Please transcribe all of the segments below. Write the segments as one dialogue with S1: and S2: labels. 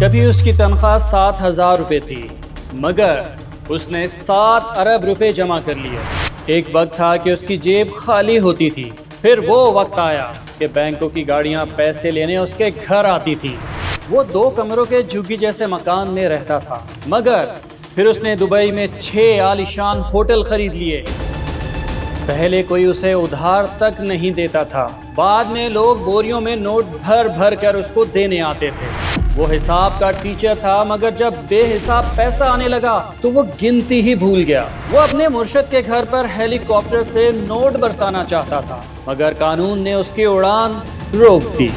S1: कभी उसकी तनख्वाह 7,000 रुपये थी, मगर उसने 7 अरब रुपए जमा कर लिए। एक वक्त था कि उसकी जेब खाली होती थी, फिर वो वक्त आया कि बैंकों की गाड़ियां पैसे लेने उसके घर आती थी। वो 2 कमरों के झुग्गी जैसे मकान में रहता था, मगर फिर उसने दुबई में 6 आलीशान होटल खरीद लिए। पहले कोई उसे उधार तक नहीं देता था, बाद में लोग बोरियों में नोट भर भर कर उसको देने आते थे। वो हिसाब का टीचर था, मगर जब बेहिसाब पैसा आने लगा तो वो गिनती ही भूल गया। वो अपने मुर्शिद के घर पर हेलीकॉप्टर से नोट बरसाना चाहता था, मगर कानून ने उसकी उड़ान रोक दी।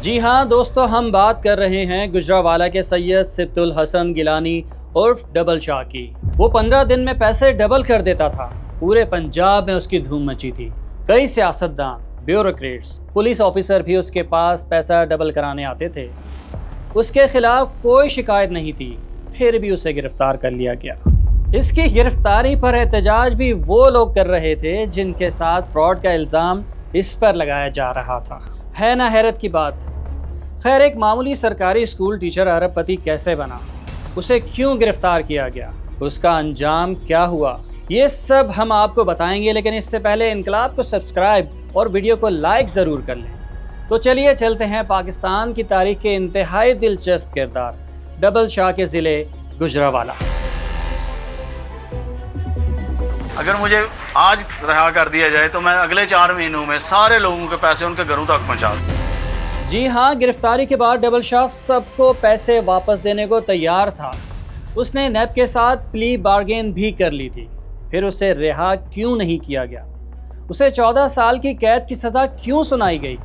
S1: जी हाँ दोस्तों, हम बात कर रहे हैं गुजरावाला के सैयद सिब्तुल हसन गिलानी उर्फ डबल शाह की। वो 15 दिन में पैसे डबल कर देता था। पूरे पंजाब में उसकी धूम मची थी। कई सियासतदान, ब्यूरोक्रेट्स, पुलिस ऑफिसर भी उसके पास पैसा डबल कराने आते थे। उसके खिलाफ कोई शिकायत नहीं थी, फिर भी उसे गिरफ्तार कर लिया गया। इसकी गिरफ्तारी पर एहतजाज भी वो लोग कर रहे थे जिनके साथ फ्रॉड का इल्ज़ाम इस पर लगाया जा रहा था। है ना हैरत की बात। खैर, एक मामूली सरकारी स्कूल टीचर अरबपति कैसे बना, उसे क्यों गिरफ्तार किया गया, उसका अंजाम क्या हुआ, ये सब हम आपको बताएंगे। लेकिन इससे पहले इनकलाब को सब्सक्राइब और वीडियो को लाइक ज़रूर कर लें। तो चलिए चलते हैं पाकिस्तान की तारीख के इंतहाई दिलचस्प किरदार डबल शाह के ज़िले गुजरावाला।
S2: अगर मुझे आज रिहा कर दिया जाए तो मैं अगले 4 महीनों में सारे लोगों के पैसे उनके घरों तक पहुंचा दूँ।
S1: जी हाँ, गिरफ्तारी के बाद डबल शाह सबको पैसे वापस देने को तैयार था। उसने नैब के साथ प्ली बार्गेन भी कर ली थी। फिर उसे रिहा क्यों नहीं किया गया, उसे 14 साल की कैद की सज़ा क्यों सुनाई गई,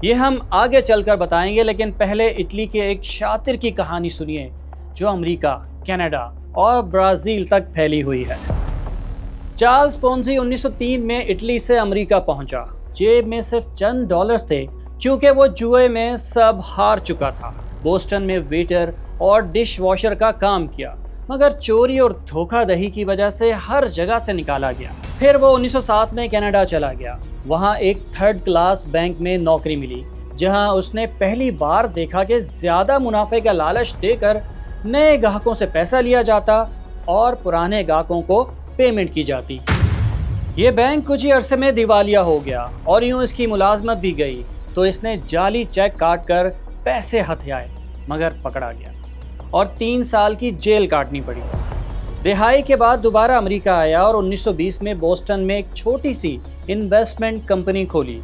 S1: ये हम आगे चलकर बताएंगे। लेकिन पहले इटली के एक शातिर की कहानी सुनिए जो अमेरिका, कनाडा और ब्राज़ील तक फैली हुई है। चार्ल्स पोंजी 1903 में इटली से अमेरिका पहुंचा। जेब में सिर्फ चंद डॉलर्स थे, क्योंकि वो जुए में सब हार चुका था। बोस्टन में वेटर और डिश वॉशर का काम किया, मगर चोरी और धोखाधड़ी की वजह से हर जगह से निकाला गया। फिर वो 1907 में कनाडा चला गया। वहाँ एक 3rd क्लास बैंक में नौकरी मिली, जहाँ उसने पहली बार देखा कि ज़्यादा मुनाफे का लालच देकर नए ग्राहकों से पैसा लिया जाता और पुराने ग्राहकों को पेमेंट की जाती। ये बैंक कुछ ही अरसे में दिवालिया हो गया और यूँ इसकी मुलाजमत भी गई। तो इसने जाली चेक काट कर पैसे हथियाए, मगर पकड़ा गया और 3 साल की जेल काटनी पड़ी। रिहाई के बाद दोबारा अमेरिका आया और 1920 में बोस्टन में एक छोटी सी इन्वेस्टमेंट कंपनी खोली।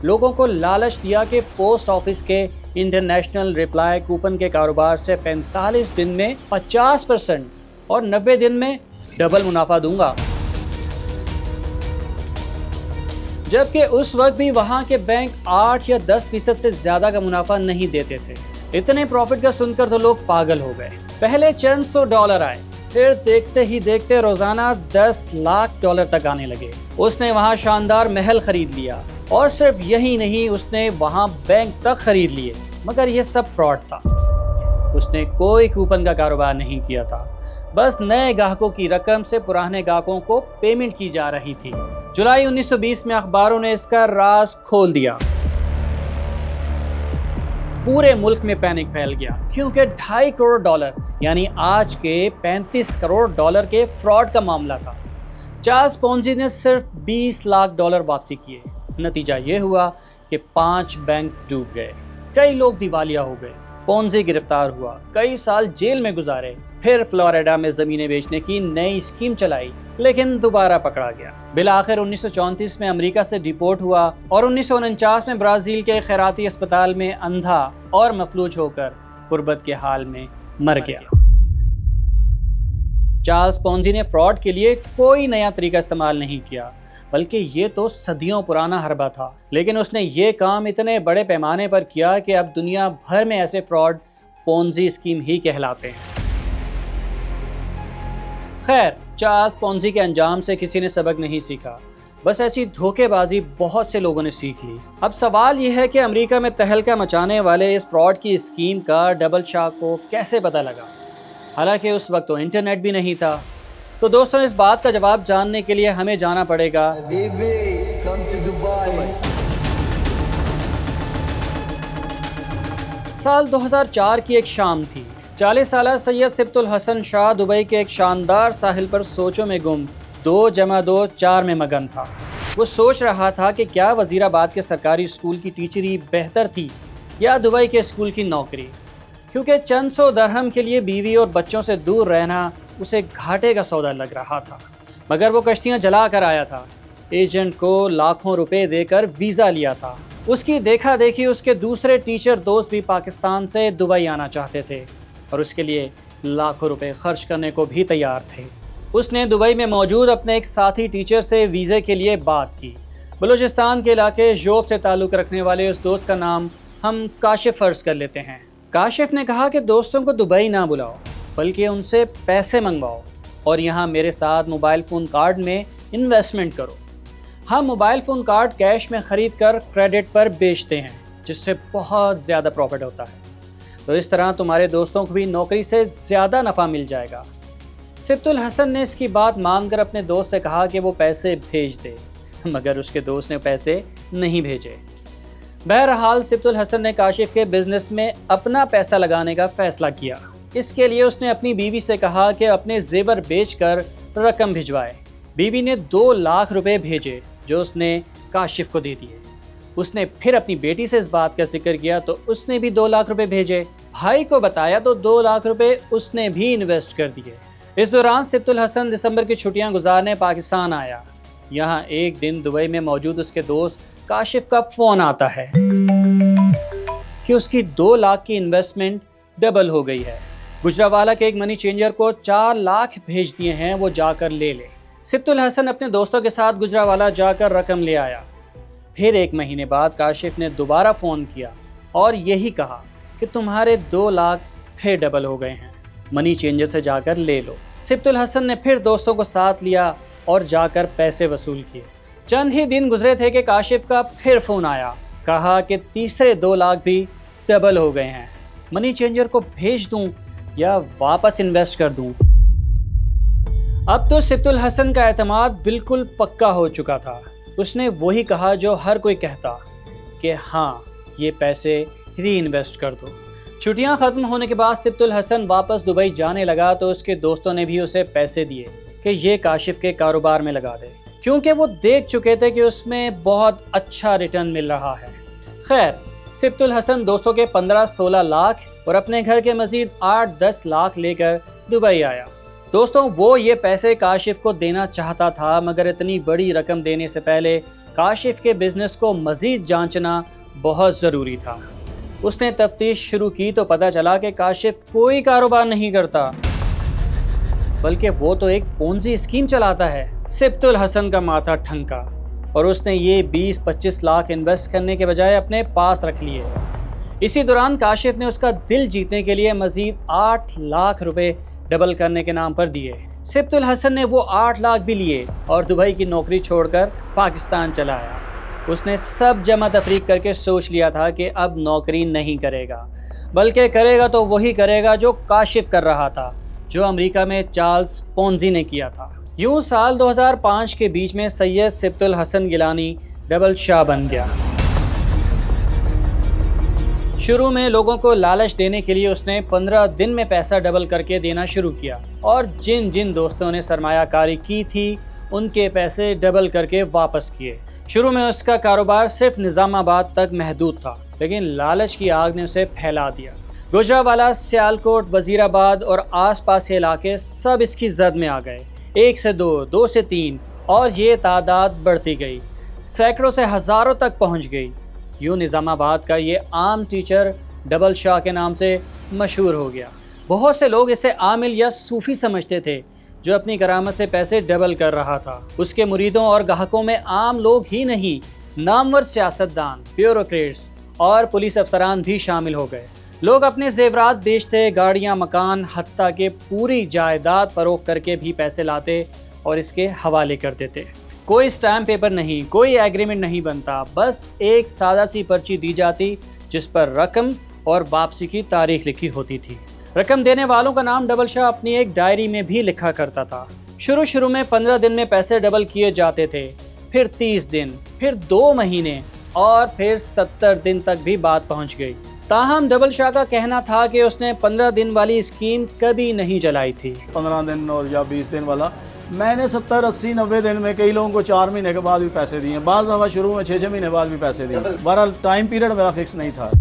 S1: लोगों को लालच दिया कि पोस्ट ऑफिस के इंटरनेशनल रिप्लाई कूपन के कारोबार से 45 दिन में 50% और 90 दिन में डबल मुनाफा दूंगा। जबकि उस वक्त भी वहाँ के बैंक 8 या 10% से ज़्यादा का मुनाफा नहीं देते थे। इतने प्रॉफिट का सुनकर तो लोग पागल हो गए। पहले चंद $100 आए, फिर देखते ही देखते रोज़ाना $10 लाख तक आने लगे। उसने वहाँ शानदार महल खरीद लिया और सिर्फ यही नहीं, उसने वहाँ बैंक तक खरीद लिए। मगर ये सब फ्रॉड था। उसने कोई कूपन का कारोबार नहीं किया था, बस नए ग्राहकों की रकम से पुराने ग्राहकों को पेमेंट की जा रही थी। जुलाई 1920 में अखबारों ने इसका राज खोल दिया। पूरे मुल्क में पैनिक फैल गया, क्योंकि $2.5 करोड़ यानी आज के $35 करोड़ के फ्रॉड का मामला था। चार्ल्स पोंजी ने सिर्फ $20 लाख वापसी किए। नतीजा ये हुआ कि 5 बैंक डूब गए, कई लोग दिवालिया हो गए। पोंजी गिरफ्तार हुआ, कई साल जेल में गुजारे। फिर फ्लोरिडा में ज़मीनें बेचने की नई स्कीम चलाई, लेकिन दोबारा पकड़ा गया। बिलाखिर 1934 में अमेरिका से डिपोर्ट हुआ और 1949 में ब्राज़ील के खैराती अस्पताल में अंधा और मफलूज होकर गुर्बत के हाल में मर गया। चार्ल्स पोंजी ने फ्रॉड के लिए कोई नया तरीका इस्तेमाल नहीं किया, बल्कि ये तो सदियों पुराना हरबा था। लेकिन उसने ये काम इतने बड़े पैमाने पर किया कि अब दुनिया भर में ऐसे फ्रॉड पोंजी स्कीम ही कहलाते हैं। खैर, चार्ल्स पोंजी के अंजाम से किसी ने सबक नहीं सीखा, बस ऐसी धोखेबाजी बहुत से लोगों ने सीख ली। अब सवाल यह है कि अमेरिका में तहलका मचाने वाले इस फ्रॉड की स्कीम का डबल शाह को कैसे पता लगा। हालांकि उस वक्त तो इंटरनेट भी नहीं था। तो दोस्तों, इस बात का जवाब जानने के लिए हमें जाना पड़ेगा साल 2004 की एक शाम थी। 40 साला सैयद सिब्तुल हसन शाह दुबई के एक शानदार साहिल पर सोचों में गुम 2 + 2 4 में मगन था। वो सोच रहा था कि क्या वजीराबाद के सरकारी स्कूल की टीचरी बेहतर थी या दुबई के स्कूल की नौकरी, क्योंकि चंद सौ दरहम के लिए बीवी और बच्चों से दूर रहना उसे घाटे का सौदा लग रहा था। मगर वो कश्तियाँ जला कर आया था, एजेंट को लाखों रुपए देकर वीज़ा लिया था। उसकी देखा देखी उसके दूसरे टीचर दोस्त भी पाकिस्तान से दुबई आना चाहते थे और उसके लिए लाखों रुपए खर्च करने को भी तैयार थे। उसने दुबई में मौजूद अपने एक साथी टीचर से वीज़े के लिए बात की। बलूचिस्तान के इलाके जोब से ताल्लुक़ रखने वाले उस दोस्त का नाम हम काशिफ फ़र्ज़ कर लेते हैं। काशिफ ने कहा कि दोस्तों को दुबई ना बुलाओ, बल्कि उनसे पैसे मंगवाओ और यहाँ मेरे साथ मोबाइल फ़ोन कार्ड में इन्वेस्टमेंट करो। हम मोबाइल फ़ोन कार्ड कैश में ख़रीद कर क्रेडिट पर बेचते हैं, जिससे बहुत ज़्यादा प्रॉफिट होता है। तो इस तरह तुम्हारे दोस्तों को भी नौकरी से ज़्यादा नफ़ा मिल जाएगा। सिब्तुल हसन ने इसकी बात मानकर अपने दोस्त से कहा कि वो पैसे भेज दे, मगर उसके दोस्त ने पैसे नहीं भेजे। बहरहाल सिब्तुल हसन ने काशिफ के बिज़नेस में अपना पैसा लगाने का फ़ैसला किया। इसके लिए उसने अपनी बीवी से कहा कि अपने जेवर बेचकर रकम भिजवाए। बीवी ने 2 लाख रुपए भेजे जो उसने काशिफ को दे दिए। उसने फिर अपनी बेटी से इस बात का जिक्र किया तो उसने भी 2 लाख रुपए भेजे। भाई को बताया तो 2 लाख रुपए उसने भी इन्वेस्ट कर दिए। इस दौरान सिब्तुल हसन दिसंबर की छुट्टियां गुजारने पाकिस्तान आया। यहाँ एक दिन दुबई में मौजूद उसके दोस्त काशिफ का फ़ोन आता है कि उसकी 2 लाख की इन्वेस्टमेंट डबल हो गई है। गुजरावाला के एक मनी चेंजर को 4 लाख भेज दिए हैं, वो जाकर ले ले। सिब्तुल हसन अपने दोस्तों के साथ गुजरावाला जाकर रकम ले आया। फिर 1 महीने बाद काशिफ ने दोबारा फ़ोन किया और यही कहा कि तुम्हारे 2 लाख फिर डबल हो गए हैं, मनी चेंजर से जाकर ले लो। सिब्तुल हसन ने फिर दोस्तों को साथ लिया और जाकर पैसे वसूल किए। चंद ही दिन गुजरे थे कि काशिफ का फिर फ़ोन आया, कहा कि तीसरे 2 लाख भी डबल हो गए हैं, मनी चेंजर को भेज दूं या वापस इन्वेस्ट कर दूं। अब तो सिब्तुल हसन का एतमाद बिल्कुल पक्का हो चुका था। उसने वही कहा जो हर कोई कहता कि हाँ, ये पैसे री इन्वेस्ट कर दो। छुट्टियां ख़त्म होने के बाद सिब्तुल हसन वापस दुबई जाने लगा तो उसके दोस्तों ने भी उसे पैसे दिए कि ये काशिफ के कारोबार में लगा दे, क्योंकि वो देख चुके थे कि उसमें बहुत अच्छा रिटर्न मिल रहा है। खैर, सिब्तुल हसन दोस्तों के 15-16 लाख और अपने घर के मज़ीद 8-10 लाख लेकर दुबई आया। दोस्तों, वो ये पैसे काशिफ को देना चाहता था, मगर इतनी बड़ी रकम देने से पहले काशिफ के बिज़नेस को मज़ीद जांचना बहुत ज़रूरी था। उसने तफ्तीश शुरू की तो पता चला कि काशिफ कोई कारोबार नहीं करता, बल्कि वो तो एक पोंजी स्कीम चलाता है। सिब्तुल हसन का माथा ठनका और उसने ये 20-25 लाख इन्वेस्ट करने के बजाय अपने पास रख लिए। इसी दौरान काशिफ ने उसका दिल जीतने के लिए मज़ीद 8 लाख रुपए डबल करने के नाम पर दिए। सिब्तुल हसन ने वो 8 लाख भी लिए और दुबई की नौकरी छोड़कर पाकिस्तान चला आया। उसने सब जमा तफरीक करके सोच लिया था कि अब नौकरी नहीं करेगा, बल्कि करेगा तो वही करेगा जो काशिफ कर रहा था, जो अमेरिका में चार्ल्स पोंजी ने किया था। यूँ साल 2005 के बीच में सैयद सिब्तुल हसन गिलानी डबल शाह बन गया। शुरू में लोगों को लालच देने के लिए उसने 15 दिन में पैसा डबल करके देना शुरू किया और जिन जिन दोस्तों ने सरमायाकारी की थी उनके पैसे डबल करके वापस किए। शुरू में उसका कारोबार सिर्फ निज़ामाबाद तक महदूद था, लेकिन लालच की आग ने उसे फैला दिया। गुजरावाला, सियालकोट, वजीराबाद और आसपास के इलाके सब इसकी जद में आ गए। 1 से 2, 2 से 3 और ये तादाद बढ़ती गई, सैकड़ों से हज़ारों तक पहुंच गई। यूँ निज़ामाबाद का ये आम टीचर डबल शाह के नाम से मशहूर हो गया। बहुत से लोग इसे आमिल या सूफ़ी समझते थे जो अपनी करामत से पैसे डबल कर रहा था। उसके मुरीदों और ग्राहकों में आम लोग ही नहीं, नामवर सियासतदान, ब्यूरोक्रेट्स और पुलिस अफसरान भी शामिल हो गए। लोग अपने जेवरात बेचते, गाड़ियाँ, मकान, हत्ता के पूरी जायदाद फरोख्त करके भी पैसे लाते और इसके हवाले कर देते। कोई स्टैम्प पेपर नहीं, कोई एग्रीमेंट नहीं बनता, बस एक सादा सी पर्ची दी जाती जिस पर रकम और वापसी की तारीख लिखी होती थी। रकम देने वालों का नाम डबल शाह अपनी एक डायरी में भी लिखा करता था। शुरू में 15 दिन में पैसे डबल किए जाते थे, फिर 30 दिन, फिर 2 महीने और फिर 70 दिन तक भी बात पहुंच गई। ताहम डबल शाह का कहना था कि उसने 15 दिन वाली स्कीम कभी नहीं चलाई थी।
S2: 15 दिन और या 20 दिन वाला मैंने 70, 80, 90 दिन में कई लोगों को 4 महीने के बाद भी पैसे दिए, बाद दफ़ा शुरू में 6 महीने बाद भी पैसे दिए। बहरहाल टाइम पीरियड मेरा फिक्स नहीं था।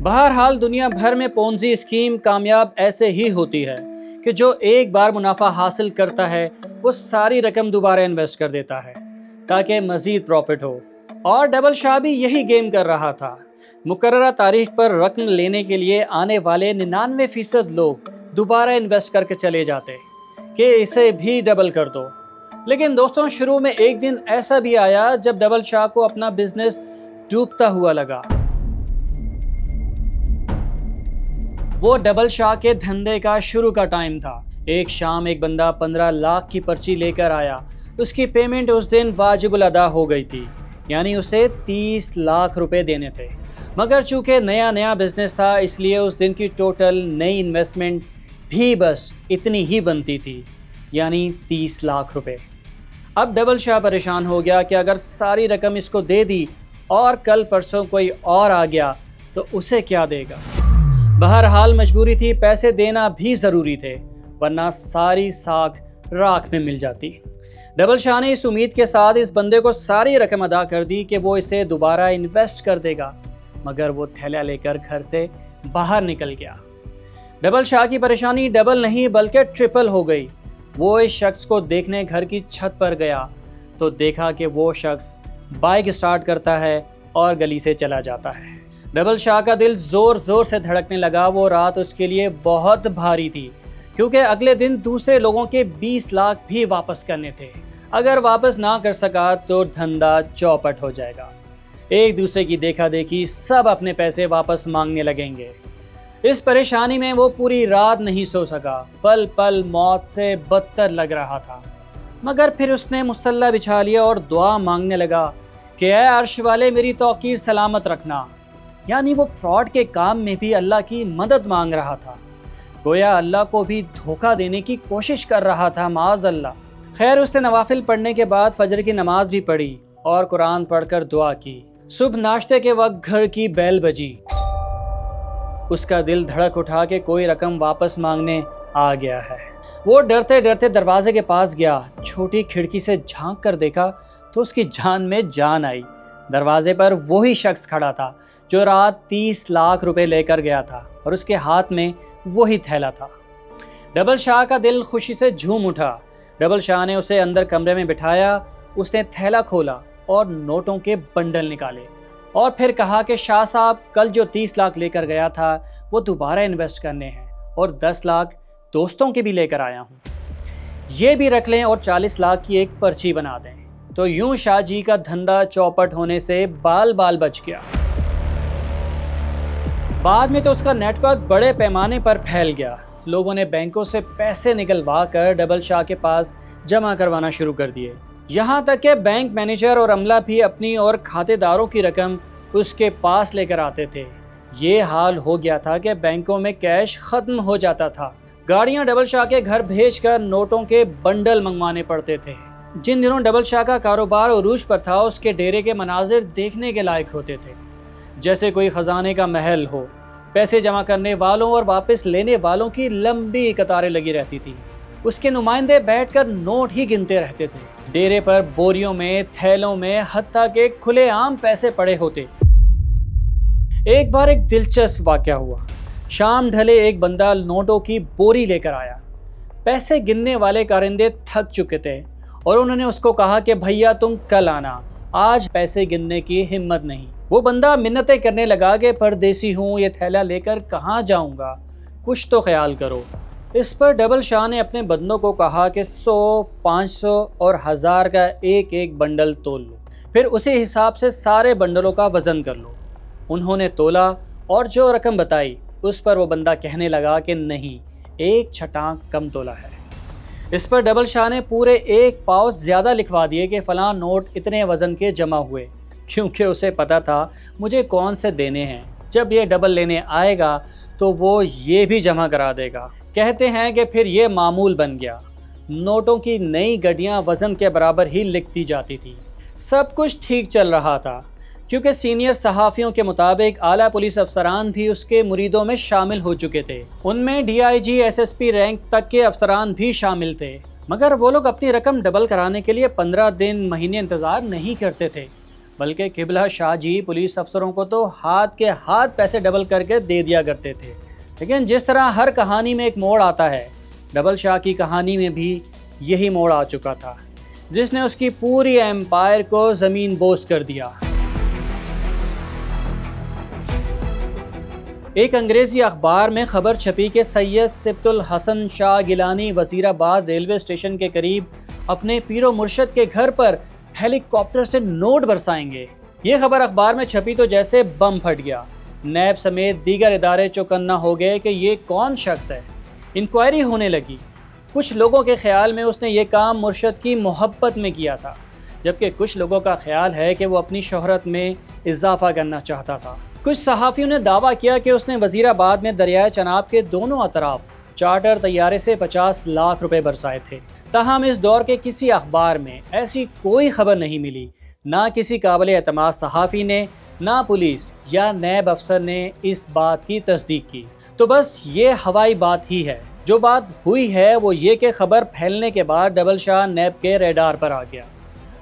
S1: बहरहाल दुनिया भर में पोंजी स्कीम कामयाब ऐसे ही होती है कि जो एक बार मुनाफा हासिल करता है वो सारी रकम दोबारा इन्वेस्ट कर देता है ताकि मज़ीद प्रॉफिट हो। और डबल शाह भी यही गेम कर रहा था। मुकर्ररा तारीख पर रकम लेने के लिए आने वाले 99% लोग दोबारा इन्वेस्ट करके चले जाते कि इसे भी डबल कर दो। लेकिन दोस्तों, शुरू में एक दिन ऐसा भी आया जब डबल शाह को अपना बिजनेस डूबता हुआ लगा। वो डबल शाह के धंधे का शुरू का टाइम था। एक शाम एक बंदा 15 लाख की पर्ची लेकर आया। उसकी पेमेंट उस दिन वाजिबुल अदा हो गई थी, यानी उसे 30 लाख रुपए देने थे। मगर चूंकि नया नया बिजनेस था, इसलिए उस दिन की टोटल नई इन्वेस्टमेंट भी बस इतनी ही बनती थी, यानी 30 लाख रुपए। अब डबल शाह परेशान हो गया कि अगर सारी रकम इसको दे दी और कल परसों कोई और आ गया तो उसे क्या देगा। बहरहाल मजबूरी थी, पैसे देना भी ज़रूरी थे, वरना सारी साख राख में मिल जाती। डबल शाह ने इस उम्मीद के साथ इस बंदे को सारी रकम अदा कर दी कि वो इसे दोबारा इन्वेस्ट कर देगा, मगर वो थैला लेकर घर से बाहर निकल गया। डबल शाह की परेशानी डबल नहीं बल्कि ट्रिपल हो गई। वो इस शख्स को देखने घर की छत पर गया तो देखा कि वो शख्स बाइक स्टार्ट करता है और गली से चला जाता है। डबल शाह का दिल ज़ोर ज़ोर से धड़कने लगा। वो रात उसके लिए बहुत भारी थी, क्योंकि अगले दिन दूसरे लोगों के 20 लाख भी वापस करने थे। अगर वापस ना कर सका तो धंधा चौपट हो जाएगा। एक दूसरे की देखा देखी सब अपने पैसे वापस मांगने लगेंगे। इस परेशानी में वो पूरी रात नहीं सो सका। पल पल मौत से बदतर लग रहा था। मगर फिर उसने मुसल्ला बिछा लिया और दुआ मांगने लगा कि ऐ अर्श वाले मेरी तौकीर सलामत रखना। यानी वो फ्रॉड के काम में भी अल्लाह की मदद मांग रहा था। गोया अल्लाह को भी धोखा देने की कोशिश कर रहा था, माज़ अल्लाह। खैर, उसने नवाफिल पढ़ने के बाद फजर की नमाज भी पढ़ी और कुरान पढ़कर दुआ की। सुबह नाश्ते के वक्त घर की बेल बजी। उसका दिल धड़क उठा कि कोई रकम वापस मांगने आ गया है। वो डरते डरते दरवाजे के पास गया। छोटी खिड़की से झांक कर देखा तो उसकी जान में जान आई। दरवाजे पर वही शख्स खड़ा था जो रात 30 लाख रुपए लेकर गया था और उसके हाथ में वही थैला था। डबल शाह का दिल खुशी से झूम उठा। डबल शाह ने उसे अंदर कमरे में बिठाया। उसने थैला खोला और नोटों के बंडल निकाले और फिर कहा कि शाह साहब, कल जो 30 लाख लेकर गया था वो दोबारा इन्वेस्ट करने हैं और 10 लाख दोस्तों के भी लेकर आया हूँ, ये भी रख लें और 40 लाख की एक पर्ची बना दें। तो यूं शाह जी का धंधा चौपट होने से बाल बाल बच गया। बाद में तो उसका नेटवर्क बड़े पैमाने पर फैल गया। लोगों ने बैंकों से पैसे निकलवा कर डबल शाह के पास जमा करवाना शुरू कर दिए। यहाँ तक कि बैंक मैनेजर और अमला भी अपनी और खातेदारों की रकम उसके पास लेकर आते थे। ये हाल हो गया था कि बैंकों में कैश ख़त्म हो जाता था। गाड़ियाँ डबल शाह के घर भेजकर नोटों के बंडल मंगवाने पड़ते थे। जिन दिनों डबल शाह का कारोबार उरूज पर था, उसके डेरे के मनाजिर देखने के लायक होते थे। जैसे कोई ख़जाने का महल हो। पैसे जमा करने वालों और वापस लेने वालों की लंबी कतारें लगी रहती थी। उसके नुमाइंदे बैठकर नोट ही गिनते रहते थे। डेरे पर बोरियों में, थैलों में, हत्ता के खुलेआम पैसे पड़े होते। एक बार एक दिलचस्प वाक़या हुआ। शाम ढले एक बंदा नोटों की बोरी लेकर आया। पैसे गिनने वाले कारिंदे थक चुके थे और उन्होंने उसको कहा कि भैया तुम कल आना, आज पैसे गिनने की हिम्मत नहीं। वो बंदा मिन्नतें करने लगा कि परदेसी हूँ, ये थैला लेकर कहाँ जाऊँगा, कुछ तो ख्याल करो। इस पर डबल शाह ने अपने बंदों को कहा कि 100, 500 और 1000 का एक एक बंडल तोल लो, फिर उसी हिसाब से सारे बंडलों का वज़न कर लो। उन्होंने तोला और जो रकम बताई उस पर वो बंदा कहने लगा कि नहीं, एक छटांक कम तोला है। इस पर डबल शाह ने पूरे 1 पाव ज़्यादा लिखवा दिए कि फ़लाँ नोट इतने वज़न के जमा हुए, क्योंकि उसे पता था मुझे कौन से देने हैं। जब ये डबल लेने आएगा तो वो ये भी जमा करा देगा। कहते हैं कि फिर ये मामूल बन गया। नोटों की नई गड्डियाँ वज़न के बराबर ही लिखती जाती थी। सब कुछ ठीक चल रहा था, क्योंकि सीनियर सहाफ़ियों के मुताबिक आला पुलिस अफसरान भी उसके मुरीदों में शामिल हो चुके थे। उनमें DIG SSP रैंक तक के अफसरान भी शामिल थे। मगर वो लोग अपनी रकम डबल कराने के लिए 15 दिन महीने इंतज़ार नहीं करते थे, बल्कि किबला शाह जी पुलिस अफसरों को तो हाथ के हाथ पैसे डबल करके दे दिया करते थे। लेकिन जिस तरह हर कहानी में एक मोड़ आता है, डबल शाह की कहानी में भी यही मोड़ आ चुका था, जिसने उसकी पूरी एम्पायर को ज़मीन बोस कर दिया। एक अंग्रेज़ी अखबार में खबर छपी कि सैयद सिब्तुल हसन शाह गिलानी वज़ीराबाद रेलवे स्टेशन के करीब अपने पीरो मुर्शद के घर पर हेलीकॉप्टर से नोट बरसाएंगे। ये खबर अखबार में छपी तो जैसे बम फट गया। नैब समेत दीगर इदारे चौकन्ना हो गए कि ये कौन शख्स है। इंक्वायरी होने लगी। कुछ लोगों के ख्याल में उसने ये काम मुर्शद की मोहब्बत में किया था, जबकि कुछ लोगों का ख्याल है कि वो अपनी शोहरत में इजाफा करना चाहता था। कुछ सहाफ़ियों ने दावा किया कि उसने वज़ीराबाद में दरियाए चनाब के दोनों अतराफ चार्टर तैयारे से 50 लाख रुपए बरसाए थे। ताहम इस दौर के किसी अखबार में ऐसी कोई खबर नहीं मिली। ना किसी काबिल एतमाद सहाफ़ी ने, ना पुलिस या नैब अफसर ने इस बात की तस्दीक की। तो बस ये हवाई बात ही है। जो बात हुई है वो ये कि खबर फैलने के बाद डबल शाह नैब के रेडार पर आ गया।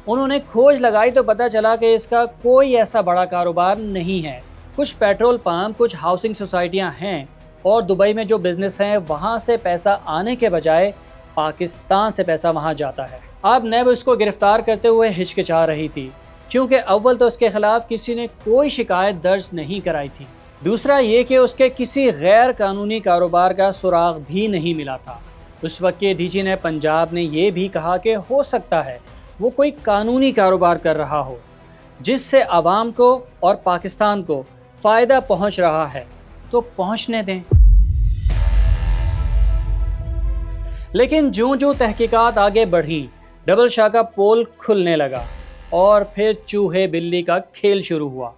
S1: उन्होंने खोज लगाई तो पता चला कि इसका कोई ऐसा बड़ा कारोबार नहीं है। कुछ पेट्रोल पंप, कुछ हाउसिंग सोसाइटियां हैं और दुबई में जो बिजनेस हैं वहां से पैसा आने के बजाय पाकिस्तान से पैसा वहां जाता है। अब नैब उसको गिरफ्तार करते हुए हिचकिचा रही थी, क्योंकि अव्वल तो उसके खिलाफ किसी ने कोई शिकायत दर्ज नहीं कराई थी। दूसरा ये कि उसके किसी गैर कानूनी कारोबार का सुराग भी नहीं मिला था। उस वक्त के DG ने पंजाब ने यह भी कहा कि हो सकता है वो कोई कानूनी कारोबार कर रहा हो जिससे आवाम को और पाकिस्तान को फ़ायदा पहुंच रहा है, तो पहुंचने दें। लेकिन ज्यों-ज्यों तहकीकात आगे बढ़ी, डबल शाह का पोल खुलने लगा और फिर चूहे बिल्ली का खेल शुरू हुआ।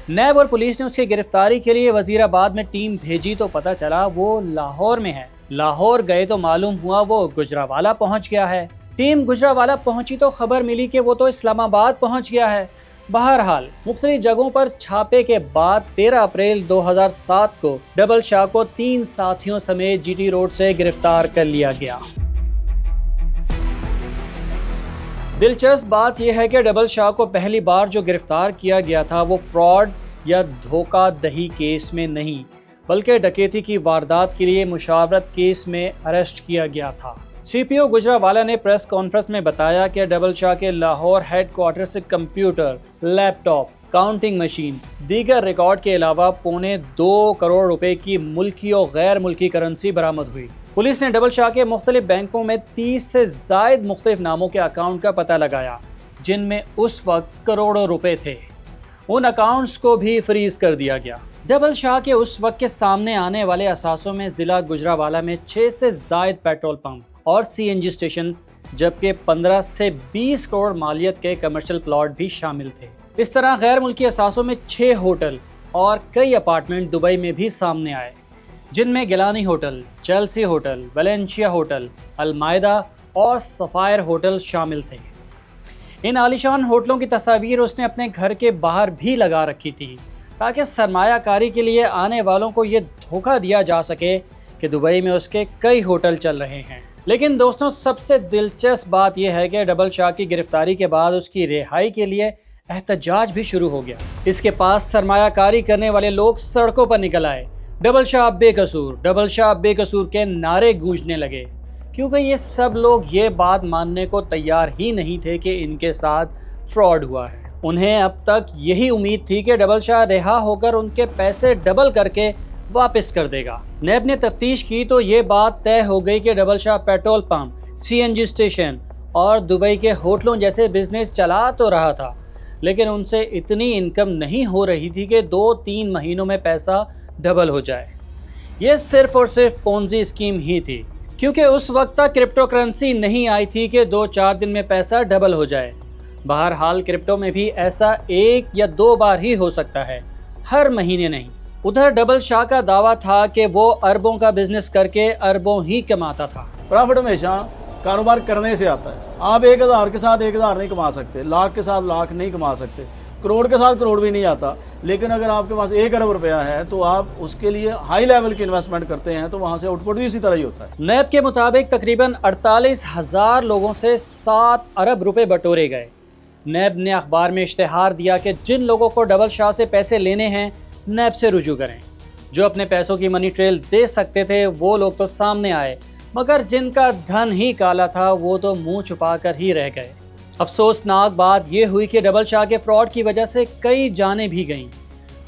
S1: नैब और पुलिस ने उसकी गिरफ्तारी के लिए वज़ीराबाद में टीम भेजी तो पता चला वो लाहौर में है। लाहौर गए तो मालूम हुआ वो गुजरावाला पहुंच गया है। टीम गुजरावाला पहुंची तो खबर मिली कि वो तो इस्लामाबाद पहुंच गया है। बहरहाल मुख्तलिफ जगहों पर छापे के बाद 13 अप्रैल 2007 को डबल शाह को 3 साथियों समेत GT रोड से गिरफ्तार कर लिया गया। दिलचस्प बात यह है कि डबल शाह को पहली बार जो गिरफ्तार किया गया था वो फ्रॉड या धोखाधड़ी केस में नहीं, बल्कि डकैती की वारदात के लिए मुशावरत केस में अरेस्ट किया गया था। CPO गुजरावाला ने प्रेस कॉन्फ्रेंस में बताया कि डबल शाह के लाहौर हेडक्वार्टर से कंप्यूटर, लैपटॉप, काउंटिंग मशीन, दीगर रिकॉर्ड के अलावा 2.25 करोड़ रुपए की मुल्की और गैर मुल्की करेंसी बरामद हुई। पुलिस ने डबल शाह के मुख्तलिफ बैंकों में 30 से ज़ायद मुख्तलिफ नामों के अकाउंट का पता लगाया, जिनमें उस वक्त करोड़ों रुपए थे। उन अकाउंट्स को भी फ्रीज कर दिया गया। डबल शाह के उस वक्त के सामने आने वाले असासों में ज़िला गुजरावाला में 6 से ज़ायद पेट्रोल पंप और CNG स्टेशन, जबकि 15 से 20 करोड़ मालियत के कमर्शियल प्लॉट भी शामिल थे। इस तरह गैर मुल्की असासों में 6 होटल और कई अपार्टमेंट दुबई में भी सामने आए, जिनमें Gilani hotel, Chelsea hotel, Valencia hotel, Almaida और सफ़ायर होटल शामिल थे। इन आलीशान होटलों की तस्वीर उसने अपने घर के बाहर भी लगा रखी थी, ताकि सरमायाकारी के लिए आने वालों को ये धोखा दिया जा सके कि दुबई में उसके कई होटल चल रहे हैं। लेकिन दोस्तों, सबसे दिलचस्प बात यह है कि डबल शाह की गिरफ्तारी के बाद उसकी रिहाई के लिए एहतजाज भी शुरू हो गया। इसके पास सरमायाकारी करने वाले लोग सड़कों पर निकल आए। डबल शाह बेकसूर, डबल शाह बेकसूर के नारे गूंजने लगे, क्योंकि ये सब लोग ये बात मानने को तैयार ही नहीं थे कि इनके साथ फ्रॉड हुआ है। उन्हें अब तक यही उम्मीद थी कि डबल शाह रिहा होकर उनके पैसे डबल करके वापस कर देगा। नैब ने तफ्तीश की तो ये बात तय हो गई कि double Shah petrol pump, CNG station और दुबई के होटलों जैसे बिजनेस चला तो रहा था, लेकिन उनसे इतनी इनकम नहीं हो रही थी कि 2-3 महीनों में पैसा डबल हो जाए। ये सिर्फ और सिर्फ पोंजी स्कीम ही थी, क्योंकि उस वक्त तक क्रिप्टो करेंसी नहीं आई थी कि 2-4 दिन में पैसा डबल हो जाए। बहरहाल क्रिप्टो में भी ऐसा 1 या 2 बार ही हो सकता है, हर महीने नहीं। उधर डबल शाह का दावा था कि वो अरबों का बिजनेस करके अरबों ही कमाता था।
S2: प्रॉफिट हमेशा कारोबार करने से आता है। आप 1000 के साथ 1000 नहीं कमा सकते, लाख के साथ लाख नहीं कमा सकते, करोड़ के साथ करोड़ भी नहीं आता। लेकिन अगर आपके पास 1 अरब रुपया है तो आप उसके लिए हाई लेवल की इन्वेस्टमेंट करते हैं तो वहाँ से आउटपुट भी इसी तरह ही होता है।
S1: नैब के मुताबिक तकरीबन 48,000 लोगों से 7 अरब रुपए बटोरे गए। नैब ने अखबार में इश्तिहार दिया कि जिन लोगों को डबल शाह से पैसे लेने हैं नैब से रुजू करें। जो अपने पैसों की मनी ट्रेल दे सकते थे वो लोग तो सामने आए, मगर जिनका धन ही काला था वो तो मुंह छुपा कर ही रह गए। अफसोसनाक बात यह हुई कि डबल शाह के फ्रॉड की वजह से कई जानें भी गईं।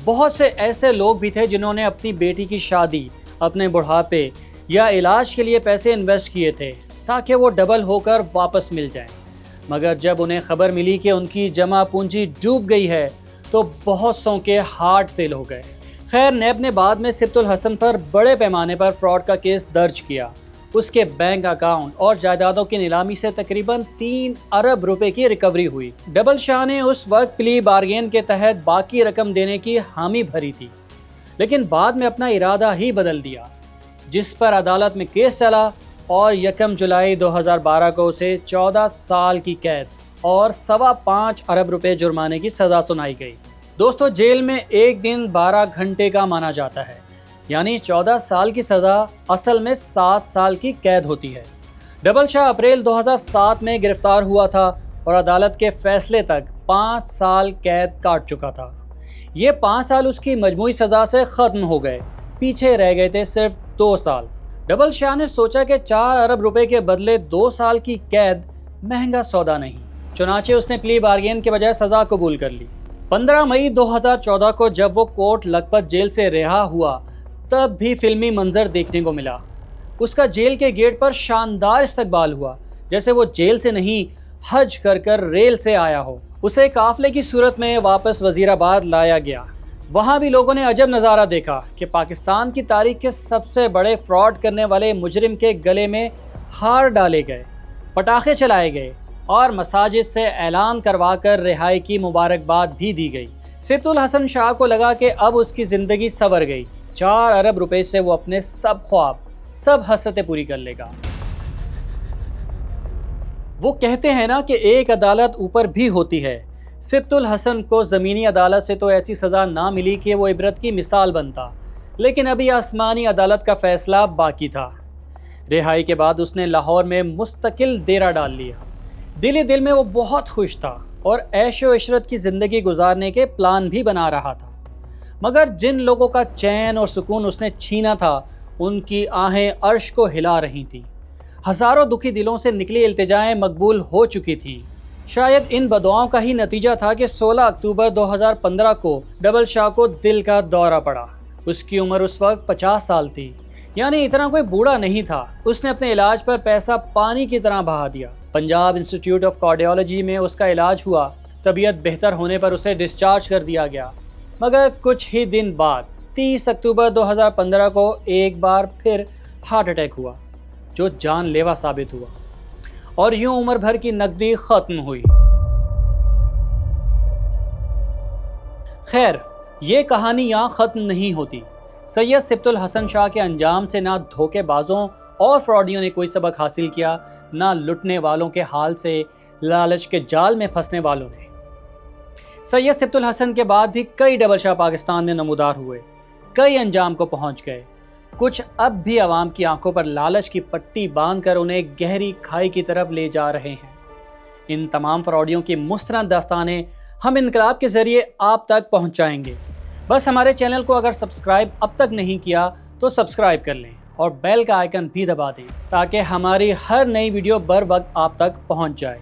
S1: बहुत से ऐसे लोग भी थे जिन्होंने अपनी बेटी की शादी, अपने बुढ़ापे या इलाज के लिए पैसे इन्वेस्ट किए थे ताकि वो डबल होकर वापस मिल जाएं। मगर जब उन्हें खबर मिली कि उनकी जमा पूंजी डूब गई है तो बहुत सौ के हार्ट फेल हो गए। खैर, नैब ने बाद में सिब्तुल हसन पर बड़े पैमाने पर फ्रॉड का केस दर्ज किया। उसके बैंक अकाउंट और जायदादों की नीलामी से तकरीबन 3 अरब रुपए की रिकवरी हुई। डबल शाह ने उस वक्त प्ली बार्गेन के तहत बाकी रकम देने की हामी भरी थी, लेकिन बाद में अपना इरादा ही बदल दिया, जिस पर अदालत में केस चला और 1 जुलाई 2012 को उसे 14 साल की कैद और 5.25 अरब रुपए जुर्माने की सज़ा सुनाई गई। दोस्तों, जेल में एक दिन 12 घंटे का माना जाता है, यानी 14 साल की सज़ा असल में 7 साल की कैद होती है। डबल शाह अप्रैल 2007 में गिरफ्तार हुआ था और अदालत के फैसले तक 5 साल कैद काट चुका था। ये 5 साल उसकी मजमूई सज़ा से ख़त्म हो गए, पीछे रह गए थे सिर्फ 2 साल। डबल शाह ने सोचा कि 4 अरब रुपए के बदले 2 साल की कैद महंगा सौदा नहीं, चुनाचे उसने प्ली बार्गेन के बजाय सज़ा कबूल कर ली। 15 मई 2014 को जब वो कोट लखपत जेल से रिहा हुआ तब भी फिल्मी मंजर देखने को मिला। उसका जेल के गेट पर शानदार इस्तकबाल हुआ, जैसे वो जेल से नहीं हज कर रेल से आया हो। उसे काफले की सूरत में वापस वजीराबाद लाया गया। वहाँ भी लोगों ने अजब नज़ारा देखा कि पाकिस्तान की तारीख के सबसे बड़े फ्रॉड करने वाले मुजरिम के गले में हार डाले गए, पटाखे चलाए गए और मसाजिद से ऐलान करवा कर रिहाई की मुबारकबाद भी दी गई। सिब्तुल हसन शाह को लगा कि अब उसकी ज़िंदगी संवर गई। 4 अरब रुपए से वो अपने सब ख्वाब, सब हसरतें पूरी कर लेगा। वो कहते हैं ना कि एक अदालत ऊपर भी होती है। सिब्तुल हसन को ज़मीनी अदालत से तो ऐसी सज़ा ना मिली कि वो इबरत की मिसाल बनता, लेकिन अभी आसमानी अदालत का फ़ैसला बाकी था। रिहाई के बाद उसने लाहौर में मुस्तकिल डेरा डाल लिया। दिल ही दिल में वो बहुत खुश था और ऐशो इशरत की ज़िंदगी गुजारने के प्लान भी बना रहा था। मगर जिन लोगों का चैन और सुकून उसने छीना था, उनकी आहें अर्श को हिला रही थीं। हज़ारों दुखी दिलों से निकली इल्तिजाएं मकबूल हो चुकी थी। शायद इन बदुआओं का ही नतीजा था कि 16 अक्टूबर 2015 को डबल शाह को दिल का दौरा पड़ा। उसकी उम्र उस वक्त 50 साल थी, यानी इतना कोई बूढ़ा नहीं था। उसने अपने इलाज पर पैसा पानी की तरह बहा दिया। पंजाब इंस्टीट्यूट ऑफ कार्डियोलॉजी में उसका इलाज हुआ। तबीयत बेहतर होने पर उसे डिस्चार्ज कर दिया गया। मगर कुछ ही दिन बाद 30 अक्टूबर 2015 को एक बार फिर हार्ट अटैक हुआ, जो जानलेवा साबित हुआ और यूं उम्र भर की नकदी ख़त्म हुई। खैर, ये कहानी यहाँ ख़त्म नहीं होती। सैयद सिब्तुल हसन शाह के अंजाम से ना धोखेबाजों और फ्रॉडियों ने कोई सबक हासिल किया, ना लुटने वालों के हाल से लालच के जाल में फंसने वालों ने। सैयद सिब्तुल हसन के बाद भी कई डबल शाह पाकिस्तान में नमूदार हुए, कई अंजाम को पहुंच गए। कुछ अब भी आवाम की आंखों पर लालच की पट्टी बांधकर उन्हें गहरी खाई की तरफ ले जा रहे हैं। इन तमाम फ्रॉडियों की मुस्तनद दास्तानें हम इनकलाब के ज़रिए आप तक पहुंचाएंगे। बस हमारे चैनल को अगर सब्सक्राइब अब तक नहीं किया तो सब्सक्राइब कर लें और बेल का आइकन भी दबा दें ताकि हमारी हर नई वीडियो बर वक्त आप तक पहुंच जाए।